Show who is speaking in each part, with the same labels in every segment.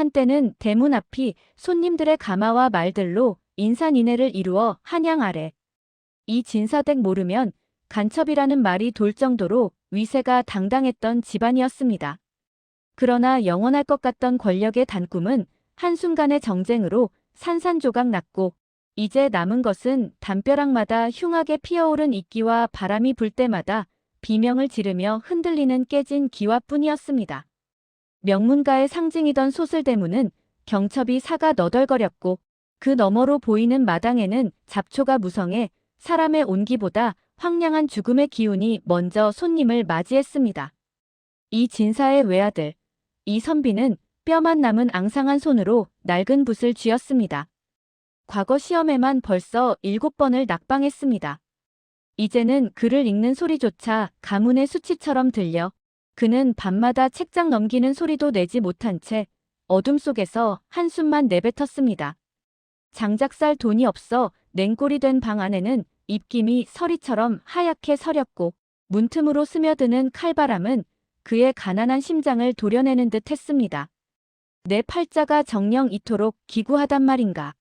Speaker 1: 한때는 대문 앞이 손님들의 가마와 말들로 인산인해를 이루어 한양 아래. 이 진사댁 모르면 간첩이라는 말이 돌 정도로 위세가 당당했던 집안이었습니다. 그러나 영원할 것 같던 권력의 단꿈은 한순간의 정쟁으로 산산조각 났고 이제 남은 것은 담벼락마다 흉하게 피어오른 이끼와 바람이 불 때마다 비명을 지르며 흔들리는 깨진 기와뿐이었습니다. 명문가의 상징이던 소슬대문은 경첩이 사가 너덜거렸고 그 너머로 보이는 마당에는 잡초가 무성해 사람의 온기보다 황량한 죽음의 기운이 먼저 손님을 맞이했습니다. 이 진사의 외아들 이선비는 뼈만 남은 앙상한 손으로 낡은 붓을 쥐었습니다. 과거 시험에만 벌써 7번을 낙방했습니다. 이제는 글을 읽는 소리조차 가문의 수치처럼 들려 그는 밤마다 책장 넘기는 소리도 내지 못한 채 어둠 속에서 한숨만 내뱉었습니다. 장작 살 돈이 없어 냉골이 된 방 안에는 입김이 서리처럼 하얗게 서렸고 문틈으로 스며드는 칼바람은 그의 가난한 심장을 도려내는 듯 했습니다. 내 팔자가 정녕 이토록 기구하단 말인가.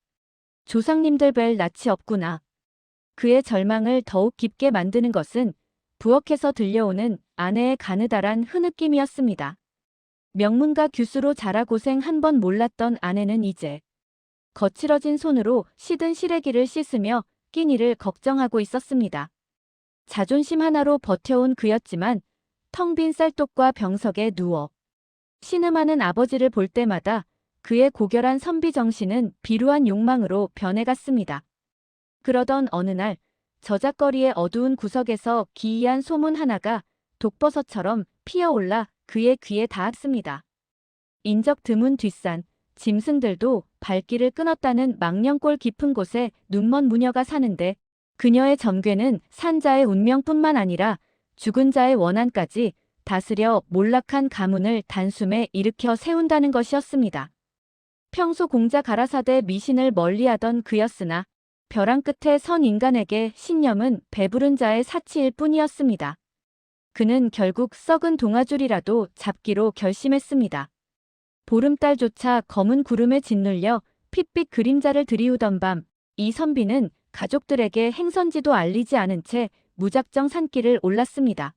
Speaker 1: 조상님들 뵐 낯이 없구나. 그의 절망을 더욱 깊게 만드는 것은 부엌에서 들려오는 아내의 가느다란 흐느낌이었습니다. 명문가 규수로 자라 고생 한 번 몰랐던 아내는 이제 거칠어진 손으로 시든 시래기를 씻으며 끼니를 걱정하고 있었습니다. 자존심 하나로 버텨온 그였지만 텅 빈 쌀독과 병석에 누워 신음하는 아버지를 볼 때마다 그의 고결한 선비 정신은 비루한 욕망으로 변해갔습니다. 그러던 어느 날 저작거리의 어두운 구석에서 기이한 소문 하나가 독버섯처럼 피어올라 그의 귀에 닿았습니다. 인적 드문 뒷산, 짐승들도 발길을 끊었다는 망령골 깊은 곳에 눈먼 무녀가 사는데 그녀의 점괘는 산자의 운명뿐만 아니라 죽은 자의 원한까지 다스려 몰락한 가문을 단숨에 일으켜 세운다는 것이었습니다. 평소 공자 가라사대 미신을 멀리하던 그였으나 벼랑 끝에 선 인간에게 신념은 배부른 자의 사치일 뿐이었습니다. 그는 결국 썩은 동아줄이라도 잡기로 결심했습니다. 보름달조차 검은 구름에 짓눌려 핏빛 그림자를 들이우던 밤, 이선비는 가족들에게 행선지도 알리지 않은 채 무작정 산길을 올랐습니다.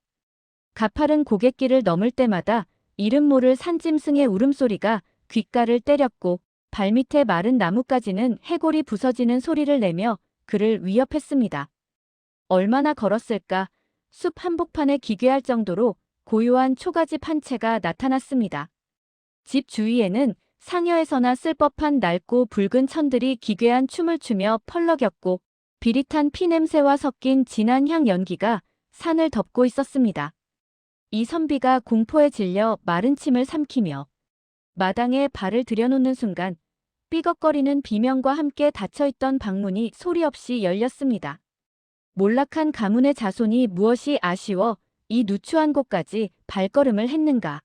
Speaker 1: 가파른 고갯길을 넘을 때마다 이름 모를 산짐승의 울음소리가 귓가를 때렸고 발밑에 마른 나뭇가지는 해골이 부서지는 소리를 내며 그를 위협했습니다. 얼마나 걸었을까? 숲 한복판에 기괴할 정도로 고요한 초가집 한 채가 나타났습니다. 집 주위에는 상여에서나 쓸 법한 낡고 붉은 천들이 기괴한 춤을 추며 펄럭였고 비릿한 피냄새와 섞인 진한 향 연기가 산을 덮고 있었습니다. 이선비가 공포에 질려 마른 침을 삼키며 마당에 발을 들여놓는 순간 삐걱거리는 비명과 함께 닫혀있던 방문이 소리 없이 열렸습니다. 몰락한 가문의 자손이 무엇이 아쉬워 이 누추한 곳까지 발걸음을 했는가.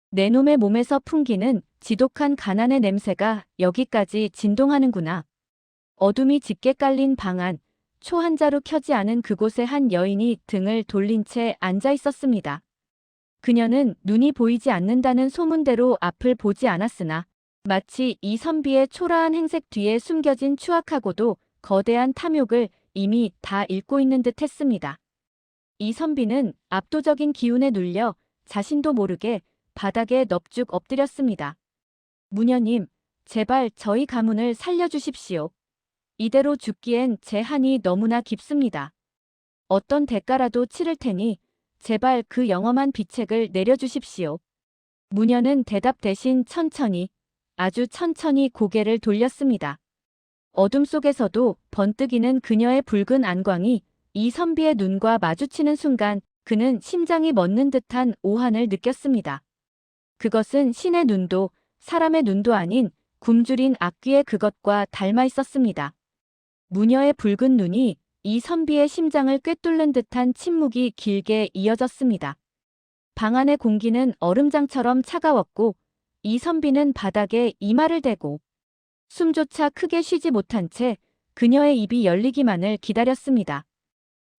Speaker 1: 내 놈의 몸에서 풍기는 지독한 가난의 냄새가 여기까지 진동하는구나. 어둠이 짙게 깔린 방 안, 초 한 자루 켜지 않은 그곳에 한 여인이 등을 돌린 채 앉아 있었습니다. 그녀는 눈이 보이지 않는다는 소문대로 앞을 보지 않았으나 마치 이선비의 초라한 행색 뒤에 숨겨진 추악하고도 거대한 탐욕을 이미 다 읽고 있는 듯 했습니다. 이선비는 압도적인 기운에 눌려 자신도 모르게 바닥에 넙죽 엎드렸습니다. 무녀님, 제발 저희 가문을 살려주십시오. 이대로 죽기엔 제 한이 너무나 깊습니다. 어떤 대가라도 치를 테니 제발 그 영험한 비책을 내려주십시오. 무녀는 대답 대신 천천히, 아주 천천히 고개를 돌렸습니다. 어둠 속에서도 번뜩이는 그녀의 붉은 안광이 이선비의 눈과 마주치는 순간 그는 심장이 멎는 듯한 오한을 느꼈습니다. 그것은 신의 눈도 사람의 눈도 아닌 굶주린 악귀의 그것과 닮아 있었습니다. 무녀의 붉은 눈이 이선비의 심장을 꿰뚫는 듯한 침묵이 길게 이어졌습니다. 방 안의 공기는 얼음장처럼 차가웠고 이선비는 바닥에 이마를 대고 숨조차 크게 쉬지 못한 채 그녀의 입이 열리기만을 기다렸습니다.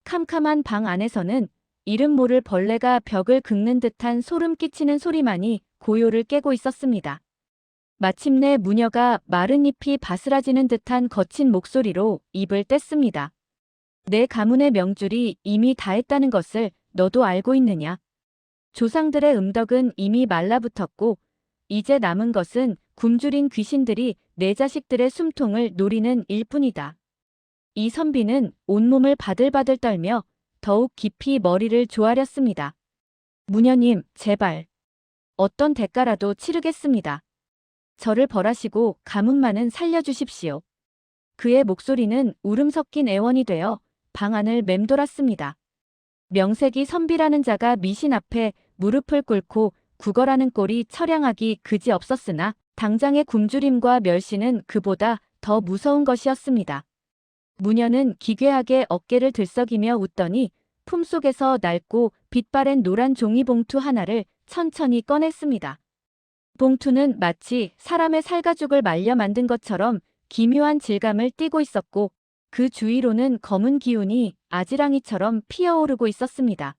Speaker 1: 캄캄한 방 안에서는 이름 모를 벌레가 벽을 긁는 듯한 소름 끼치는 소리만이 고요를 깨고 있었습니다. 마침내 무녀가 마른 잎이 바스라지는 듯한 거친 목소리로 입을 뗐습니다. 내 가문의 명줄이 이미 다했다는 것을 너도 알고 있느냐? 조상들의 음덕은 이미 말라붙었고 이제 남은 것은 굶주린 귀신들이 내 자식들의 숨통을 노리는 일뿐이다. 이 선비는 온몸을 바들바들 떨며 더욱 깊이 머리를 조아렸습니다. 무녀님, 제발. 어떤 대가라도 치르겠습니다. 저를 벌하시고 가문만은 살려주십시오. 그의 목소리는 울음 섞인 애원이 되어 방 안을 맴돌았습니다. 명색이 선비라는 자가 미신 앞에 무릎을 꿇고 구걸하는 꼴이 처량하기 그지없었으나 당장의 굶주림과 멸시는 그보다 더 무서운 것이었습니다. 무녀는 기괴하게 어깨를 들썩이며 웃더니 품속에서 낡고 빛바랜 노란 종이봉투 하나를 천천히 꺼냈습니다. 봉투는 마치 사람의 살가죽을 말려 만든 것처럼 기묘한 질감을 띠고 있었고 그 주위로는 검은 기운이 아지랑이처럼 피어오르고 있었습니다.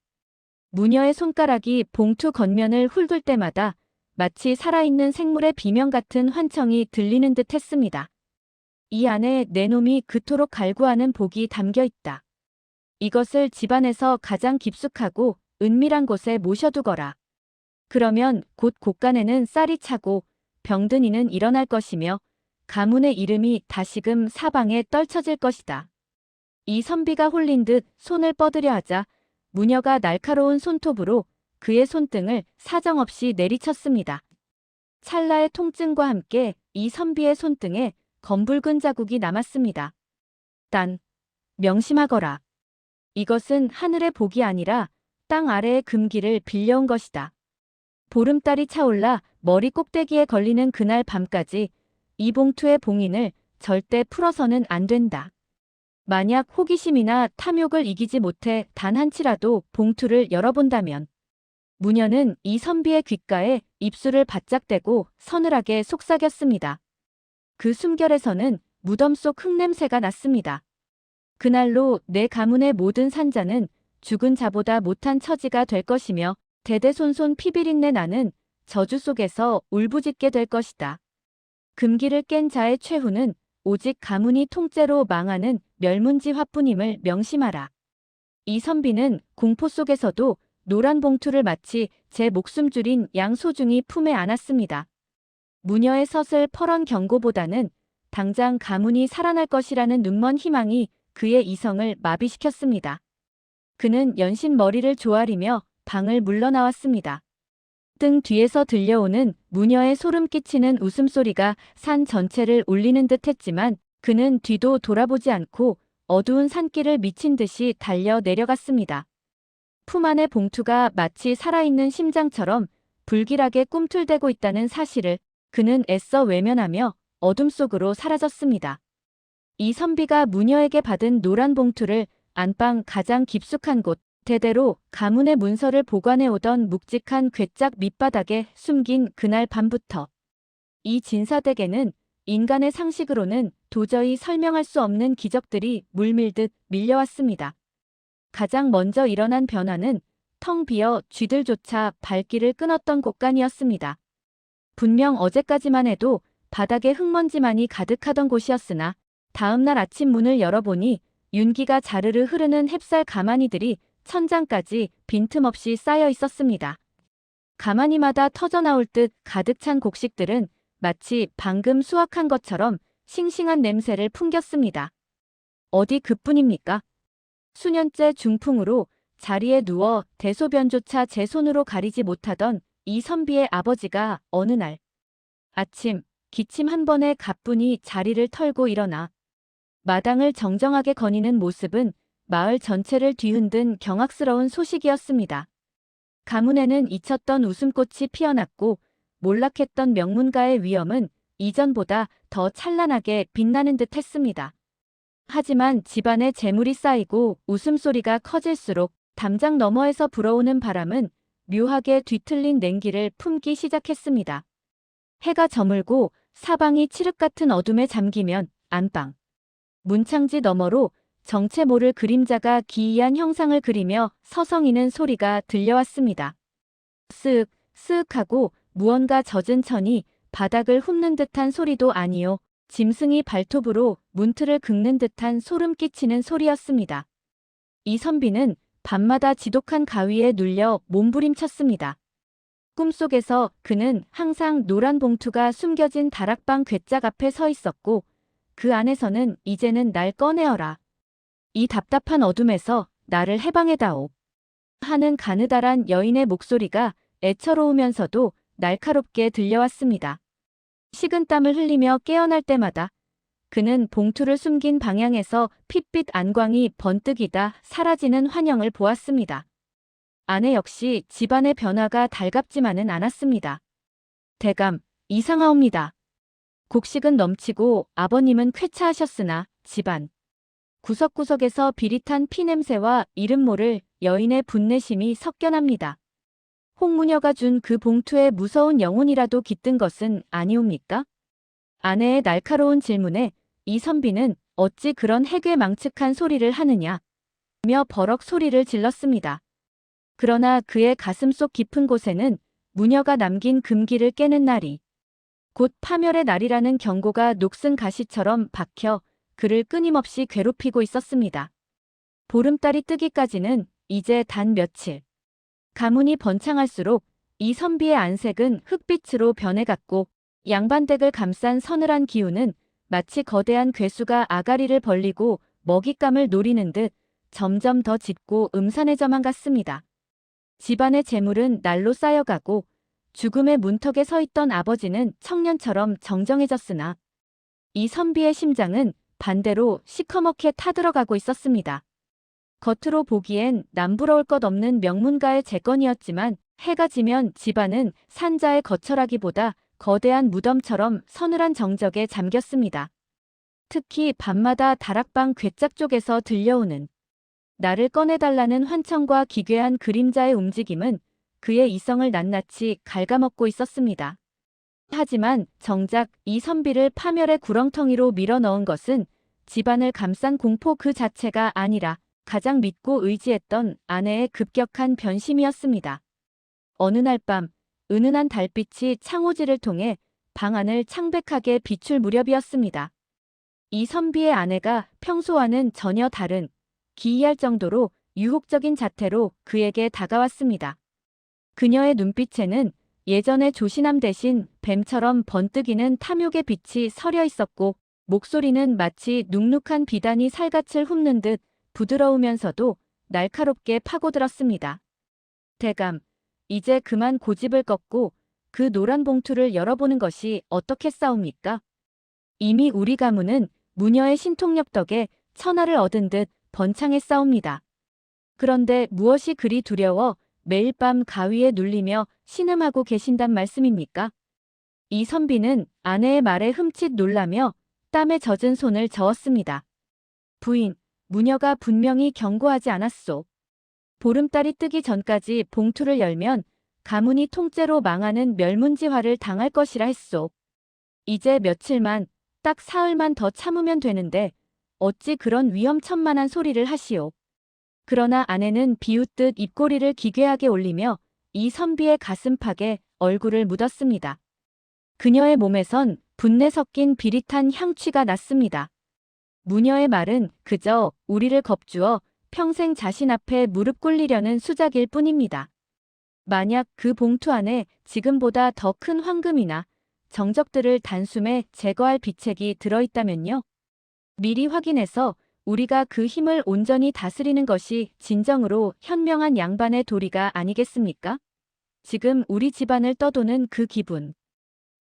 Speaker 1: 무녀의 손가락이 봉투 겉면을 훑을 때마다 마치 살아있는 생물의 비명 같은 환청이 들리는 듯 했습니다. 이 안에 내 놈이 그토록 갈구하는 복이 담겨 있다. 이것을 집안에서 가장 깊숙하고 은밀한 곳에 모셔두거라. 그러면 곧 곳간에는 쌀이 차고 병든 이는 일어날 것이며 가문의 이름이 다시금 사방에 떨쳐질 것이다. 이 선비가 홀린 듯 손을 뻗으려 하자 무녀가 날카로운 손톱으로 그의 손등을 사정없이 내리쳤습니다. 찰나의 통증과 함께 이 선비의 손등에 검붉은 자국이 남았습니다. 단, 명심하거라. 이것은 하늘의 복이 아니라 땅 아래의 금기를 빌려온 것이다. 보름달이 차올라 머리 꼭대기에 걸리는 그날 밤까지 이 봉투의 봉인을 절대 풀어서는 안 된다. 만약 호기심이나 탐욕을 이기지 못해 단 한치라도 봉투를 열어본다면 무녀는 이 선비의 귓가에 입술을 바짝 대고 서늘하게 속삭였습니다. 그 숨결에서는 무덤 속 흙냄새가 났습니다. 그날로 내 가문의 모든 산자는 죽은 자보다 못한 처지가 될 것이며 대대손손 피비린내 나는 저주 속에서 울부짖게 될 것이다. 금기를 깬 자의 최후는 오직 가문이 통째로 망하는 멸문지화뿐임을 명심하라. 이 선비는 공포 속에서도 노란 봉투를 마치 제 목숨줄인 양 소중히 품에 안았습니다. 무녀의 서슬 퍼런 경고보다는 당장 가문이 살아날 것이라는 눈먼 희망이 그의 이성을 마비시켰습니다. 그는 연신 머리를 조아리며 방을 물러나왔습니다. 등 뒤에서 들려오는 무녀의 소름 끼치는 웃음소리가 산 전체를 울리는 듯 했지만 그는 뒤도 돌아보지 않고 어두운 산길을 미친 듯이 달려 내려갔습니다. 품 안의 봉투가 마치 살아있는 심장처럼 불길하게 꿈틀대고 있다는 사실을 그는 애써 외면하며 어둠 속으로 사라졌습니다. 이 선비가 무녀에게 받은 노란 봉투를 안방 가장 깊숙한 곳, 대대로 가문의 문서를 보관해 오던 묵직한 괴짝 밑바닥에 숨긴 그날 밤부터 이 진사댁에는 인간의 상식으로는 도저히 설명할 수 없는 기적들이 물밀듯 밀려왔습니다. 가장 먼저 일어난 변화는 텅 비어 쥐들조차 발길을 끊었던 곳간이었습니다. 분명 어제까지만 해도 바닥에 흙먼지만이 가득하던 곳이었으나 다음날 아침 문을 열어보니 윤기가 자르르 흐르는 햅쌀 가마니들이 천장까지 빈틈없이 쌓여 있었습니다. 가마니마다 터져나올 듯 가득 찬 곡식들은 마치 방금 수확한 것처럼 싱싱한 냄새를 풍겼습니다. 어디 그뿐입니까? 수년째 중풍으로 자리에 누워 대소변조차 제 손으로 가리지 못하던 이 선비의 아버지가 어느 날 아침 기침 한 번에 가뿐히 자리를 털고 일어나 마당을 정정하게 거니는 모습은 마을 전체를 뒤흔든 경악스러운 소식이었습니다. 가문에는 잊혔던 웃음꽃이 피어났고 몰락했던 명문가의 위엄은 이전보다 더 찬란하게 빛나는 듯 했습니다. 하지만 집안에 재물이 쌓이고 웃음소리가 커질수록 담장 너머에서 불어오는 바람은 묘하게 뒤틀린 냉기를 품기 시작했습니다. 해가 저물고 사방이 칠흑 같은 어둠에 잠기면 안방, 문창지 너머로 정체 모를 그림자가 기이한 형상을 그리며 서성이는 소리가 들려왔습니다. 쓱, 쓱 하고 무언가 젖은 천이 바닥을 훑는 듯한 소리도 아니요. 짐승이 발톱으로 문틀을 긁는 듯한 소름 끼치는 소리였습니다. 이선비는 밤마다 지독한 가위에 눌려 몸부림쳤습니다. 꿈속에서 그는 항상 노란 봉투가 숨겨진 다락방 괴짝 앞에 서 있었고 그 안에서는 이제는 날 꺼내어라. 이 답답한 어둠에서 나를 해방해다오. 하는 가느다란 여인의 목소리가 애처로우면서도 날카롭게 들려왔습니다. 식은땀을 흘리며 깨어날 때마다 그는 봉투를 숨긴 방향에서 핏빛 안광이 번뜩이다 사라지는 환영을 보았습니다. 아내 역시 집안의 변화가 달갑지만은 않았습니다. 대감, 이상하옵니다. 곡식은 넘치고 아버님은 쾌차하셨으나 집안 구석구석에서 비릿한 피냄새와 이름 모를 여인의 분내심이 섞여납니다. 홍무녀가 준 그 봉투에 무서운 영혼이라도 깃든 것은 아니옵니까? 아내의 날카로운 질문에 이선비는 어찌 그런 해괴망측한 소리를 하느냐 며 버럭 소리를 질렀습니다. 그러나 그의 가슴속 깊은 곳에는 무녀가 남긴 금기를 깨는 날이 곧 파멸의 날이라는 경고가 녹슨 가시처럼 박혀 그를 끊임없이 괴롭히고 있었습니다. 보름달이 뜨기까지는 이제 단 며칠. 가문이 번창할수록 이선비의 안색은 흑빛으로 변해갔고 양반댁을 감싼 서늘한 기운은 마치 거대한 괴수가 아가리를 벌리고 먹잇감을 노리는 듯 점점 더 짙고 음산해져만 갔습니다. 집안의 재물은 날로 쌓여가고 죽음의 문턱에 서 있던 아버지는 청년처럼 정정해졌으나 이선비의 심장은 반대로 시커멓게 타들어가고 있었습니다. 겉으로 보기엔 남부러울 것 없는 명문가의 재건이었지만 해가 지면 집안은 산자의 거처라기보다 거대한 무덤처럼 서늘한 정적에 잠겼습니다. 특히 밤마다 다락방 괴짝 쪽에서 들려오는 나를 꺼내달라는 환청과 기괴한 그림자의 움직임은 그의 이성을 낱낱이 갉아먹고 있었습니다. 하지만 정작 이선비를 파멸의 구렁텅이로 밀어넣은 것은 집안을 감싼 공포 그 자체가 아니라 가장 믿고 의지했던 아내의 급격한 변심이었습니다. 어느 날 밤 은은한 달빛이 창호지를 통해 방 안을 창백하게 비출 무렵이었습니다. 이선비의 아내가 평소와는 전혀 다른 기이할 정도로 유혹적인 자태로 그에게 다가왔습니다. 그녀의 눈빛에는 예전의 조신함 대신 뱀처럼 번뜩이는 탐욕의 빛이 서려 있었고 목소리는 마치 눅눅한 비단이 살갗을 훑는 듯 부드러우면서도 날카롭게 파고들었습니다. 대감, 이제 그만 고집을 꺾고 그 노란 봉투를 열어보는 것이 어떻겠사옵니까? 이미 우리 가문은 무녀의 신통력 덕에 천하를 얻은 듯 번창했사옵니다. 그런데 무엇이 그리 두려워 매일 밤 가위에 눌리며 신음하고 계신단 말씀입니까? 이선비는 아내의 말에 흠칫 놀라며 땀에 젖은 손을 저었습니다. 부인, 무녀가 분명히 경고하지 않았소. 보름달이 뜨기 전까지 봉투를 열면 가문이 통째로 망하는 멸문지화를 당할 것이라 했소. 이제 며칠만, 딱 사흘만 더 참으면 되는데 어찌 그런 위험천만한 소리를 하시오. 그러나 아내는 비웃듯 입꼬리를 기괴하게 올리며 이선비의 가슴팍에 얼굴을 묻었습니다. 그녀의 몸에선 분내 섞인 비릿한 향취가 났습니다. 무녀의 말은 그저 우리를 겁주어 평생 자신 앞에 무릎 꿇리려는 수작일 뿐입니다. 만약 그 봉투 안에 지금보다 더 큰 황금이나 정적들을 단숨에 제거할 비책이 들어있다면요? 미리 확인해서 우리가 그 힘을 온전히 다스리는 것이 진정으로 현명한 양반의 도리가 아니겠습니까? 지금 우리 집안을 떠도는 그 기분.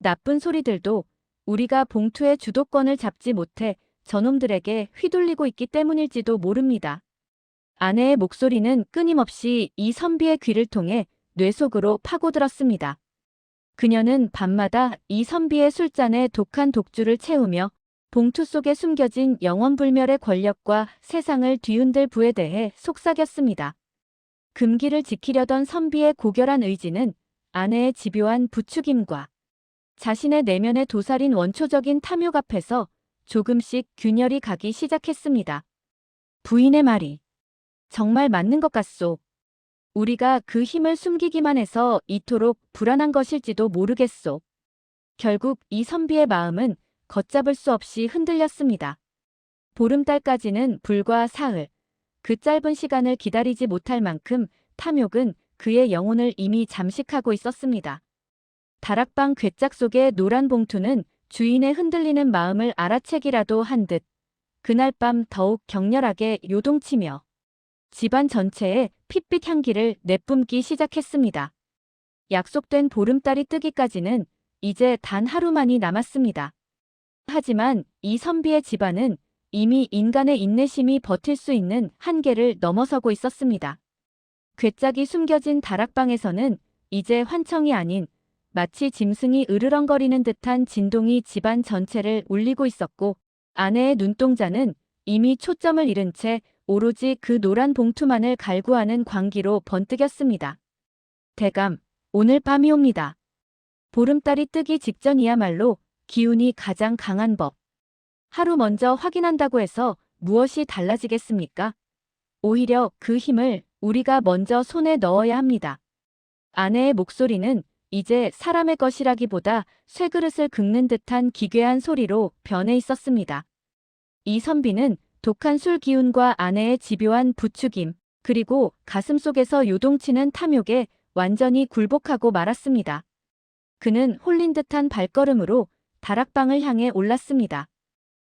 Speaker 1: 나쁜 소리들도 우리가 봉투의 주도권을 잡지 못해 저놈들에게 휘둘리고 있기 때문일지도 모릅니다. 아내의 목소리는 끊임없이 이선비의 귀를 통해 뇌 속으로 파고들었습니다. 그녀는 밤마다 이선비의 술잔에 독한 독주를 채우며 봉투 속에 숨겨진 영원불멸의 권력과 세상을 뒤흔들 부에 대해 속삭였습니다. 금기를 지키려던 선비의 고결한 의지는 아내의 집요한 부추김과 자신의 내면에 도사린 원초적인 탐욕 앞에서 조금씩 균열이 가기 시작했습니다. 부인의 말이 정말 맞는 것 같소. 우리가 그 힘을 숨기기만 해서 이토록 불안한 것일지도 모르겠소. 결국 이선비의 마음은 걷잡을 수 없이 흔들렸습니다. 보름달까지는 불과 사흘. 그 짧은 시간을 기다리지 못할 만큼 탐욕은 그의 영혼을 이미 잠식하고 있었습니다. 다락방 괴짝 속의 노란 봉투는 주인의 흔들리는 마음을 알아채기라도 한 듯 그날 밤 더욱 격렬하게 요동치며 집안 전체에 핏빛 향기를 내뿜기 시작했습니다. 약속된 보름달이 뜨기까지는 이제 단 하루만이 남았습니다. 하지만 이선비의 집안은 이미 인간의 인내심이 버틸 수 있는 한계를 넘어서고 있었습니다. 괴짝이 숨겨진 다락방에서는 이제 환청이 아닌 마치 짐승이 으르렁거리는 듯한 진동이 집안 전체를 울리고 있었고 아내의 눈동자는 이미 초점을 잃은 채 오로지 그 노란 봉투만을 갈구하는 광기로 번뜩였습니다. 대감, 오늘 밤이 옵니다. 보름달이 뜨기 직전이야말로 기운이 가장 강한 법. 하루 먼저 확인한다고 해서 무엇이 달라지겠습니까? 오히려 그 힘을 우리가 먼저 손에 넣어야 합니다. 아내의 목소리는 이제 사람의 것이라기보다 쇠그릇을 긁는 듯한 기괴한 소리로 변해 있었습니다. 이선비는 독한 술 기운과 아내의 집요한 부추김, 그리고 가슴속에서 요동치는 탐욕에 완전히 굴복하고 말았습니다. 그는 홀린 듯한 발걸음으로 다락방을 향해 올랐습니다.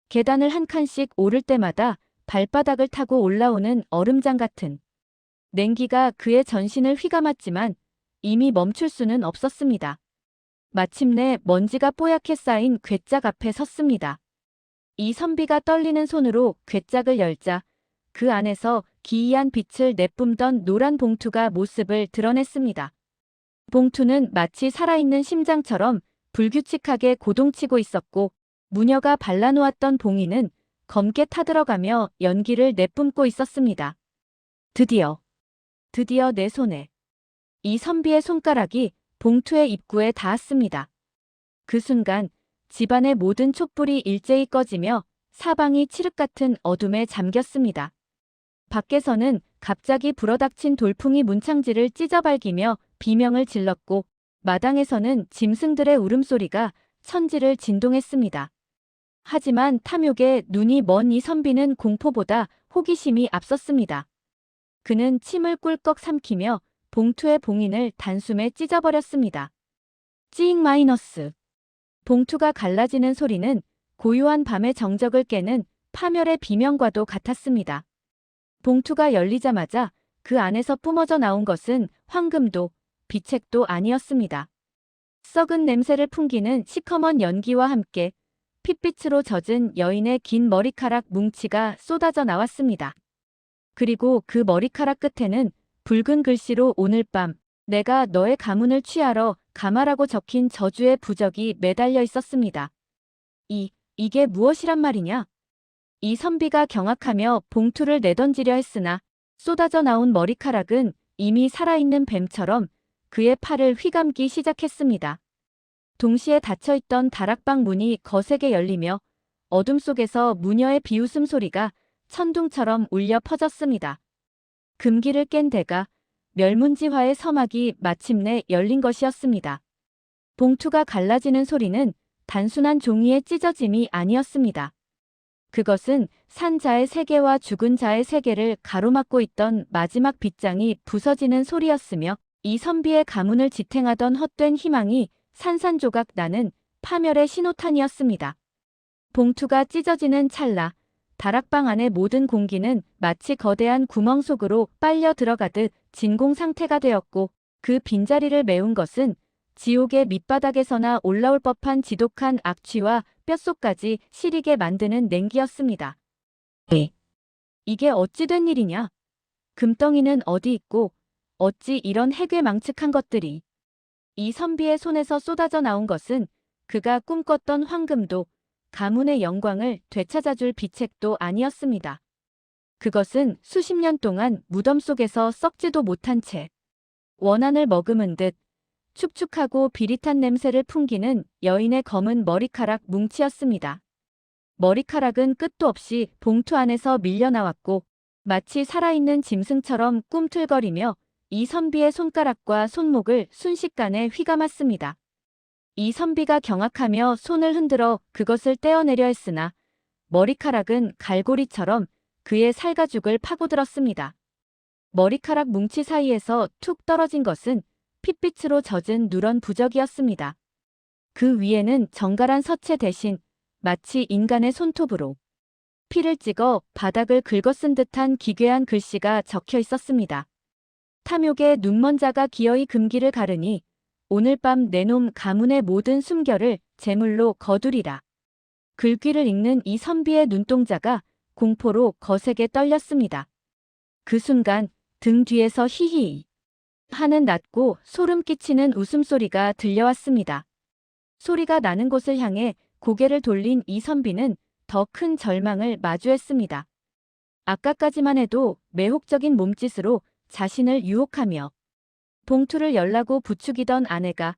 Speaker 1: 계단을 한 칸씩 오를 때마다 발바닥을 타고 올라오는 얼음장 같은 냉기가 그의 전신을 휘감았지만 이미 멈출 수는 없었습니다. 마침내 먼지가 뽀얗게 쌓인 괴짝 앞에 섰습니다. 이선비가 떨리는 손으로 괴짝을 열자 그 안에서 기이한 빛을 내뿜던 노란 봉투가 모습을 드러냈습니다. 봉투는 마치 살아있는 심장처럼 불규칙하게 고동치고 있었고 무녀가 발라놓았던 봉이는 검게 타들어가며 연기를 내뿜고 있었습니다. 드디어 내 손에 이선비의 손가락이 봉투의 입구에 닿았습니다. 그 순간 집안의 모든 촛불이 일제히 꺼지며 사방이 칠흑 같은 어둠에 잠겼습니다. 밖에서는 갑자기 불어닥친 돌풍이 문창지를 찢어발기며 비명을 질렀고 마당에서는 짐승들의 울음소리가 천지를 진동했습니다. 하지만 탐욕에 눈이 먼 이선비는 공포보다 호기심이 앞섰습니다. 그는 침을 꿀꺽 삼키며 봉투의 봉인을 단숨에 찢어버렸습니다. 찌잉 마이너스. 봉투가 갈라지는 소리는 고요한 밤의 정적을 깨는 파멸의 비명과도 같았습니다. 봉투가 열리자마자 그 안에서 뿜어져 나온 것은 황금도 비책도 아니었습니다. 썩은 냄새를 풍기는 시커먼 연기와 함께 핏빛으로 젖은 여인의 긴 머리카락 뭉치가 쏟아져 나왔습니다. 그리고 그 머리카락 끝에는 붉은 글씨로 오늘 밤 내가 너의 가문을 취하러 가마라고 적힌 저주의 부적이 매달려 있었습니다. 이게 무엇이란 말이냐? 이선비가 경악하며 봉투를 내던지려 했으나 쏟아져 나온 머리카락은 이미 살아있는 뱀처럼 그의 팔을 휘감기 시작했습니다. 동시에 닫혀있던 다락방 문이 거세게 열리며 어둠 속에서 무녀의 비웃음 소리가 천둥처럼 울려 퍼졌습니다. 금기를 깬 대가 멸문지화의 서막이 마침내 열린 것이었습니다. 봉투가 갈라지는 소리는 단순한 종이의 찢어짐이 아니었습니다. 그것은 산 자의 세계와 죽은 자의 세계를 가로막고 있던 마지막 빗장이 부서지는 소리였으며 이선비의 가문을 지탱하던 헛된 희망이 산산조각 나는 파멸의 신호탄이었습니다. 봉투가 찢어지는 찰나 다락방 안의 모든 공기는 마치 거대한 구멍 속으로 빨려 들어가듯 진공 상태가 되었고 그 빈자리를 메운 것은 지옥의 밑바닥에서나 올라올 법한 지독한 악취와 뼛속까지 시리게 만드는 냉기였습니다. 이게 어찌 된 일이냐? 금덩이는 어디 있고 어찌 이런 해괴망측한 것들이. 이선비의 손에서 쏟아져 나온 것은 그가 꿈꿨던 황금도 가문의 영광을 되찾아줄 비책도 아니었습니다. 그것은 수십 년 동안 무덤 속에서 썩지도 못한 채 원한을 머금은 듯 축축하고 비릿한 냄새를 풍기는 여인의 검은 머리카락 뭉치였습니다. 머리카락은 끝도 없이 봉투 안에서 밀려나왔고 마치 살아있는 짐승처럼 꿈틀거리며 이선비의 손가락과 손목을 순식간에 휘감았습니다. 이선비가 경악하며 손을 흔들어 그것을 떼어내려 했으나 머리카락은 갈고리처럼 그의 살가죽을 파고들었습니다. 머리카락 뭉치 사이에서 툭 떨어진 것은 핏빛으로 젖은 누런 부적이었습니다. 그 위에는 정갈한 서체 대신 마치 인간의 손톱으로 피를 찍어 바닥을 긁어쓴 듯한 기괴한 글씨가 적혀 있었습니다. 탐욕의 눈먼 자가 기어이 금기를 가르니 오늘 밤 내놈 가문의 모든 숨결을 제물로 거두리라. 글귀를 읽는 이 선비의 눈동자가 공포로 거세게 떨렸습니다. 그 순간 등 뒤에서 히히 하는 낮고 소름 끼치는 웃음소리가 들려왔습니다. 소리가 나는 곳을 향해 고개를 돌린 이 선비는 더 큰 절망을 마주했습니다. 아까까지만 해도 매혹적인 몸짓으로 자신을 유혹하며 봉투를 열라고 부추기던 아내가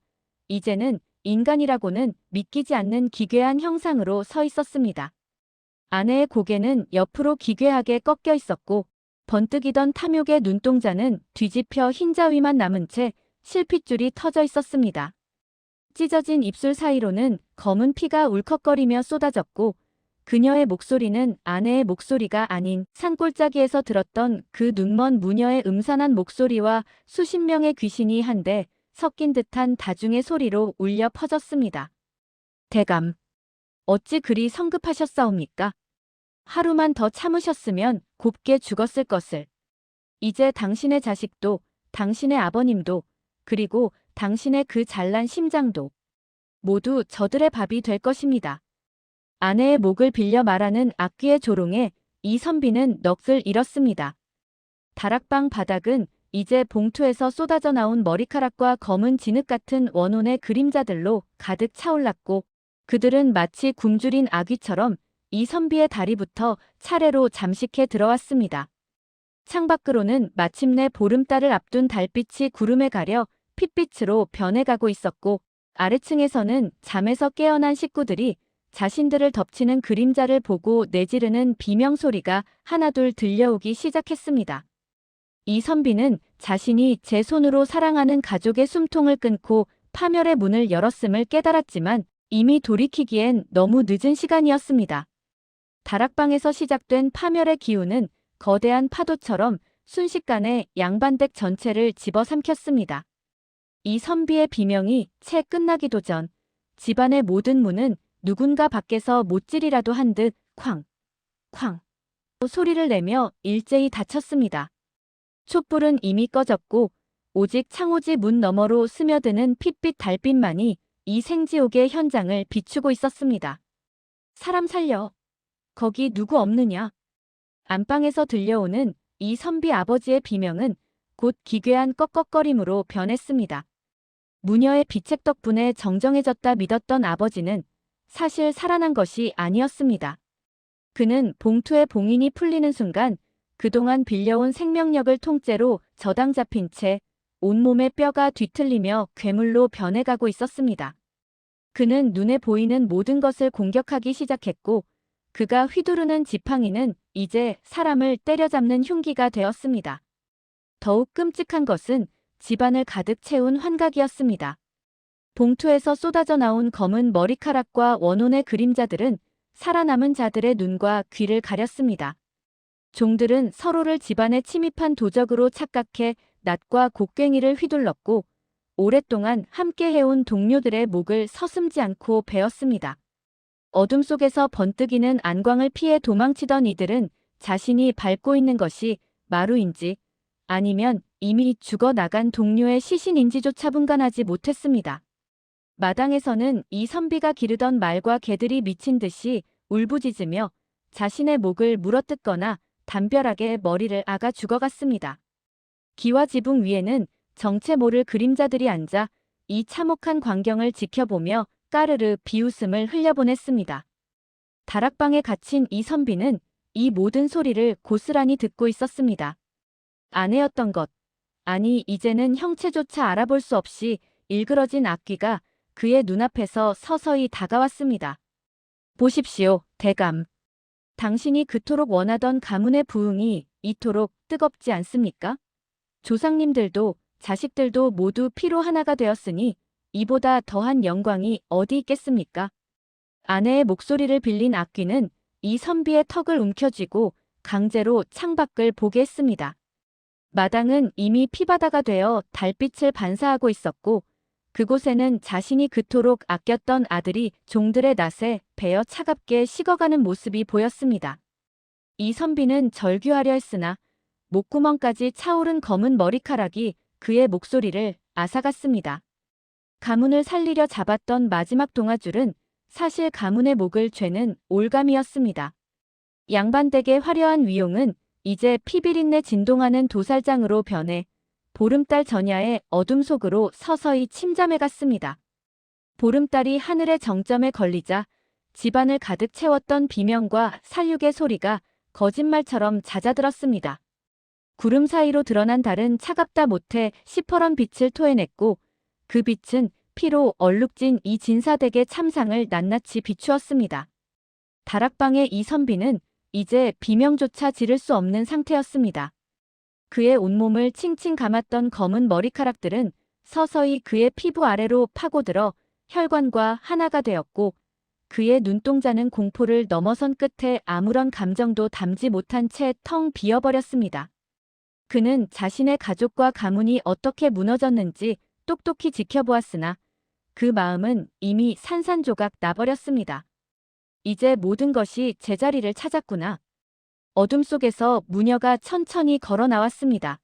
Speaker 1: 이제는 인간이라고는 믿기지 않는 기괴한 형상으로 서 있었습니다. 아내의 고개는 옆으로 기괴하게 꺾여 있었고 번뜩이던 탐욕의 눈동자는 뒤집혀 흰자위만 남은 채 실핏줄이 터져 있었습니다. 찢어진 입술 사이로는 검은 피가 울컥거리며 쏟아졌고 그녀의 목소리는 아내의 목소리가 아닌 산골짜기에서 들었던 그 눈먼 무녀의 음산한 목소리와 수십 명의 귀신이 한데 섞인 듯한 다중의 소리로 울려 퍼졌습니다. 대감, 어찌 그리 성급하셨사옵니까? 하루만 더 참으셨으면 곱게 죽었을 것을. 이제 당신의 자식도, 당신의 아버님도, 그리고 당신의 그 잘난 심장도 모두 저들의 밥이 될 것입니다. 아내의 목을 빌려 말하는 악귀의 조롱에 이선비는 넋을 잃었습니다. 다락방 바닥은 이제 봉투에서 쏟아져 나온 머리카락과 검은 진흙 같은 원혼의 그림자들로 가득 차올랐고 그들은 마치 굶주린 아귀처럼 이선비의 다리부터 차례로 잠식해 들어왔습니다. 창밖으로는 마침내 보름달을 앞둔 달빛이 구름에 가려 핏빛으로 변해가고 있었고 아래층에서는 잠에서 깨어난 식구들이 자신들을 덮치는 그림자를 보고 내지르는 비명소리가 하나둘 들려오기 시작했습니다. 이선비는 자신이 제 손으로 사랑하는 가족의 숨통을 끊고 파멸의 문을 열었음을 깨달았지만 이미 돌이키기엔 너무 늦은 시간이었습니다. 다락방에서 시작된 파멸의 기운은 거대한 파도처럼 순식간에 양반댁 전체를 집어삼켰습니다. 이선비의 비명이 채 끝나기도 전 집안의 모든 문은 누군가 밖에서 못질이라도 한 듯 쾅, 쾅 소리를 내며 일제히 닫혔습니다. 촛불은 이미 꺼졌고 오직 창호지 문 너머로 스며드는 핏빛 달빛만이 이 생지옥의 현장을 비추고 있었습니다. 사람 살려. 거기 누구 없느냐. 안방에서 들려오는 이 선비 아버지의 비명은 곧 기괴한 꺽꺽거림으로 변했습니다. 무녀의 비책 덕분에 정정해졌다 믿었던 아버지는 사실 살아난 것이 아니었습니다. 그는 봉투의 봉인이 풀리는 순간 그동안 빌려온 생명력을 통째로 저당 잡힌 채 온몸의 뼈가 뒤틀리며 괴물로 변해가고 있었습니다. 그는 눈에 보이는 모든 것을 공격하기 시작했고 그가 휘두르는 지팡이는 이제 사람을 때려잡는 흉기가 되었습니다. 더욱 끔찍한 것은 집안을 가득 채운 환각이었습니다. 봉투에서 쏟아져 나온 검은 머리카락과 원혼의 그림자들은 살아남은 자들의 눈과 귀를 가렸습니다. 종들은 서로를 집안에 침입한 도적으로 착각해 낫과 곡괭이를 휘둘렀고 오랫동안 함께 해온 동료들의 목을 서슴지 않고 베었습니다. 어둠 속에서 번뜩이는 안광을 피해 도망치던 이들은 자신이 밟고 있는 것이 마루인지 아니면 이미 죽어나간 동료의 시신인지조차 분간하지 못했습니다. 마당에서는 이 선비가 기르던 말과 개들이 미친 듯이 울부짖으며 자신의 목을 물어뜯거나 담벼락에 머리를 아가 죽어갔습니다. 기와 지붕 위에는 정체 모를 그림자들이 앉아 이 참혹한 광경을 지켜보며 까르르 비웃음을 흘려보냈습니다. 다락방에 갇힌 이 선비는 이 모든 소리를 고스란히 듣고 있었습니다. 아내였던 것, 아니 이제는 형체조차 알아볼 수 없이 일그러진 악귀가 그의 눈앞에서 서서히 다가왔습니다. 보십시오, 대감. 당신이 그토록 원하던 가문의 부흥이 이토록 뜨겁지 않습니까? 조상님들도 자식들도 모두 피로 하나가 되었으니 이보다 더한 영광이 어디 있겠습니까? 아내의 목소리를 빌린 악귀는 이 선비의 턱을 움켜쥐고 강제로 창밖을 보게 했습니다. 마당은 이미 피바다가 되어 달빛을 반사하고 있었고 그곳에는 자신이 그토록 아꼈던 아들이 종들의 낫에 베어 차갑게 식어가는 모습이 보였습니다. 이 선비는 절규하려 했으나 목구멍까지 차오른 검은 머리카락이 그의 목소리를 앗아갔습니다. 가문을 살리려 잡았던 마지막 동아줄은 사실 가문의 목을 죄는 올감이었습니다. 양반댁의 화려한 위용은 이제 피비린내 진동하는 도살장으로 변해 보름달 전야의 어둠 속으로 서서히 침잠해갔습니다. 보름달이 하늘의 정점에 걸리자 집안을 가득 채웠던 비명과 살육의 소리가 거짓말처럼 잦아들었습니다. 구름 사이로 드러난 달은 차갑다 못해 시퍼런 빛을 토해냈고 그 빛은 피로 얼룩진 이 진사댁의 참상을 낱낱이 비추었습니다. 다락방의 이 선비는 이제 비명조차 지를 수 없는 상태였습니다. 그의 온몸을 칭칭 감았던 검은 머리카락들은 서서히 그의 피부 아래로 파고들어 혈관과 하나가 되었고 그의 눈동자는 공포를 넘어선 끝에 아무런 감정도 담지 못한 채 텅 비어버렸습니다. 그는 자신의 가족과 가문이 어떻게 무너졌는지 똑똑히 지켜보았으나 그 마음은 이미 산산조각 나버렸습니다. 이제 모든 것이 제자리를 찾았구나. 어둠 속에서 무녀가 천천히 걸어 나왔습니다.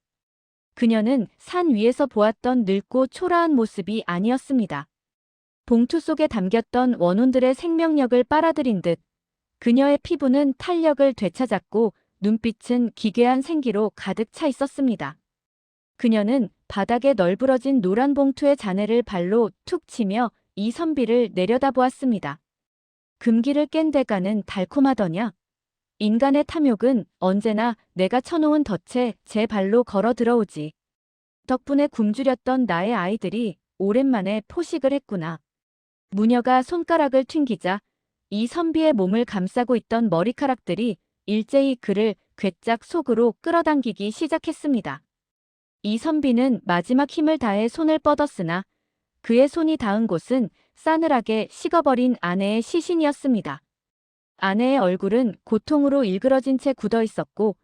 Speaker 1: 그녀는 산 위에서 보았던 늙고 초라한 모습이 아니었습니다. 봉투 속에 담겼던 원혼들의 생명력을 빨아들인 듯 그녀의 피부는 탄력을 되찾았고 눈빛은 기괴한 생기로 가득 차 있었습니다. 그녀는 바닥에 널브러진 노란 봉투의 잔해를 발로 툭 치며 이 선비를 내려다보았습니다. 금기를 깬 대가는 달콤하더냐? 인간의 탐욕은 언제나 내가 쳐놓은 덫에 제 발로 걸어 들어오지. 덕분에 굶주렸던 나의 아이들이 오랜만에 포식을 했구나. 무녀가 손가락을 튕기자 이 선비의 몸을 감싸고 있던 머리카락들이 일제히 그를 괴짝 속으로 끌어당기기 시작했습니다. 이 선비는 마지막 힘을 다해 손을 뻗었으나 그의 손이 닿은 곳은 싸늘하게 식어버린 아내의 시신이었습니다. 아내의 얼굴은 고통으로 일그러진 채 굳어 있었고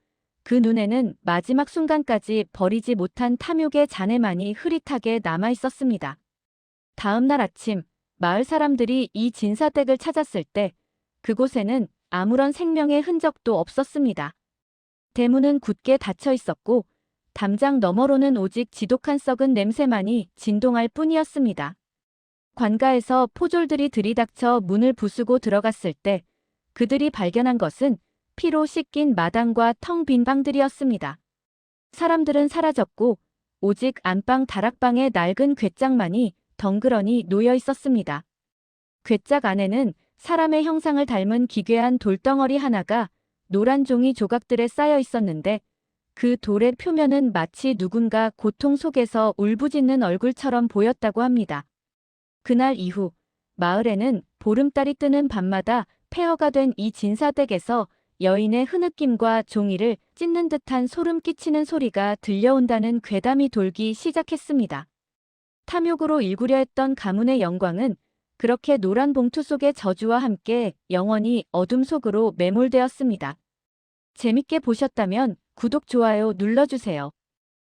Speaker 1: 그 눈에는 마지막 순간까지 버리지 못한 탐욕의 잔해만이 흐릿하게 남아 있었습니다. 다음 날 아침 마을 사람들이 이 진사댁을 찾았을 때 그곳에는 아무런 생명의 흔적도 없었습니다. 대문은 굳게 닫혀 있었고 담장 너머로는 오직 지독한 썩은 냄새만이 진동할 뿐이었습니다. 관가에서 포졸들이 들이닥쳐 문을 부수고 들어갔을 때 그들이 발견한 것은 피로 씻긴 마당과 텅 빈 방들이었습니다. 사람들은 사라졌고 오직 안방 다락방의 낡은 궤짝만이 덩그러니 놓여 있었습니다. 궤짝 안에는 사람의 형상을 닮은 기괴한 돌덩어리 하나가 노란 종이 조각들에 쌓여 있었는데 그 돌의 표면은 마치 누군가 고통 속에서 울부짖는 얼굴처럼 보였다고 합니다. 그날 이후 마을에는 보름달이 뜨는 밤마다 폐허가 된 이 진사댁에서 여인의 흐느낌과 종이를 찢는 듯한 소름 끼치는 소리가 들려온다는 괴담이 돌기 시작했습니다. 탐욕으로 일구려 했던 가문의 영광은 그렇게 노란 봉투 속의 저주와 함께 영원히 어둠 속으로 매몰되었습니다. 재밌게 보셨다면 구독, 좋아요 눌러주세요.